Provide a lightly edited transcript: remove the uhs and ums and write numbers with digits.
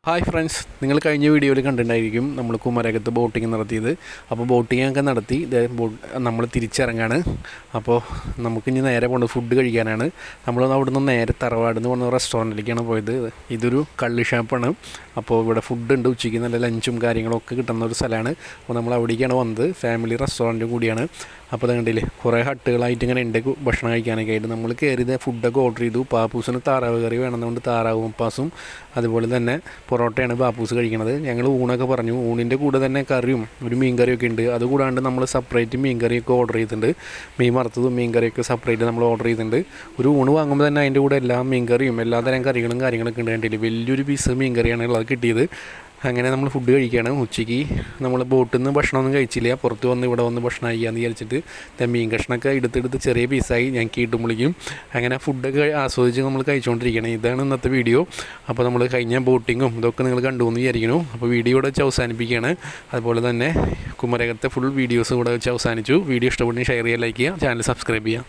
Hi friends, നിങ്ങൾ കഴിഞ്ഞ വീഡിയോയിൽ കണ്ടിട്ടുണ്ടായിരിക്കും നമ്മൾ കുമരകത്ത് ബോട്ടിങ് നടത്തിയത്. അപ്പോൾ ബോട്ടിങ്ങൊക്കെ നടത്തി നമ്മൾ തിരിച്ചിറങ്ങാണ്. അപ്പോൾ നമുക്കിനി നേരെ പോകുന്നത് ഫുഡ് കഴിക്കാനാണ്. നമ്മൾ അവിടെ നിന്ന് നേരെ തറവാട് എന്ന് പറഞ്ഞ റെസ്റ്റോറൻറ്റിലേക്കാണ് പോയത്. ഇതൊരു കള്ള് ഷാപ്പാണ്. അപ്പോൾ ഇവിടെ ഫുഡ് ഉണ്ട്, ഉച്ചയ്ക്ക് നല്ല ലഞ്ചും കാര്യങ്ങളൊക്കെ കിട്ടുന്ന ഒരു സ്ഥലമാണ്. അപ്പോൾ നമ്മൾ അവിടേക്കാണ് വന്നത്. ഫാമിലി റെസ്റ്റോറൻറ്റ് കൂടിയാണ്. അപ്പോൾ അത് കണ്ടില്ലേ, കുറേ ഹട്ടുകളായിട്ട് ഇങ്ങനെ ഉണ്ട് ഭക്ഷണം കഴിക്കാനൊക്കെ ആയിട്ട്. നമ്മൾ കയറിയത് ഫുഡൊക്കെ ഓർഡർ ചെയ്തു. പാപ്പൂസിന് താറാവ് കറി വേണമെന്നുകൊണ്ട് താറാവ് മപ്പാസും അതുപോലെ തന്നെ പൊറോട്ടയാണ് പാപ്പൂസ് കഴിക്കുന്നത്. ഞങ്ങൾ ഊണൊക്കെ പറഞ്ഞു. ഊണിൻ്റെ കൂടെ തന്നെ കറിയും ഒരു മീൻ കറിയൊക്കെ ഉണ്ട്. അതുകൂടാണ്ട് നമ്മൾ സെപ്പറേറ്റ് മീൻ കറിയൊക്കെ ഓർഡർ ചെയ്തിട്ടുണ്ട്. മീൻ വറുത്തതും മീൻ കറിയൊക്കെ സെപ്പറേറ്റ് നമ്മൾ ഓർഡർ ചെയ്തിട്ടുണ്ട്. ഒരു ഊണ് വാങ്ങുമ്പോൾ തന്നെ അതിൻ്റെ കൂടെ എല്ലാ മീൻ കറിയും എല്ലാ തരം കാര്യങ്ങളൊക്കെ ഉണ്ട്. കണ്ടില്ലേ, വലിയൊരു പീസ് മീൻ കറിയാണ് ഉള്ളത് കിട്ടിയത്. അങ്ങനെ നമ്മൾ ഫുഡ് കഴിക്കുകയാണ്. ഉച്ചയ്ക്ക് നമ്മൾ ബോട്ടിൽ നിന്ന് ഭക്ഷണമൊന്നും കഴിച്ചില്ല. പുറത്ത് വന്ന് ഇവിടെ വന്ന് ഭക്ഷണം കഴിക്കാമെന്ന് വിചാരിച്ചിട്ട് മീൻ കഷ്ണമൊക്കെ എടുത്തെടുത്ത് ചെറിയ പീസായി ഞാൻ കീട്ടുമ്പളിക്കും. അങ്ങനെ ഫുഡൊക്കെ ആസ്വദിച്ച് നമ്മൾ കഴിച്ചുകൊണ്ടിരിക്കുകയാണ്. ഇതാണ് ഇന്നത്തെ വീഡിയോ. അപ്പോൾ നമ്മൾ കഴിഞ്ഞ ബോട്ടിങ്ങും ഇതൊക്കെ നിങ്ങൾ കണ്ടു എന്ന് വിചാരിക്കുന്നു. അപ്പോൾ വീഡിയോ ഇവിടെ വെച്ച് അവസാനിപ്പിക്കുകയാണ്. അതുപോലെ തന്നെ കുമരകത്തെ ഫുൾ വീഡിയോസ് ഇവിടെ വെച്ച് അവസാനിച്ചു. വീഡിയോ ഇഷ്ടപ്പെട്ടെങ്കിൽ ഷെയർ ചെയ്യുക, ലൈക്ക് ചെയ്യുക, ചാനൽ സബ്സ്ക്രൈബ് ചെയ്യുക.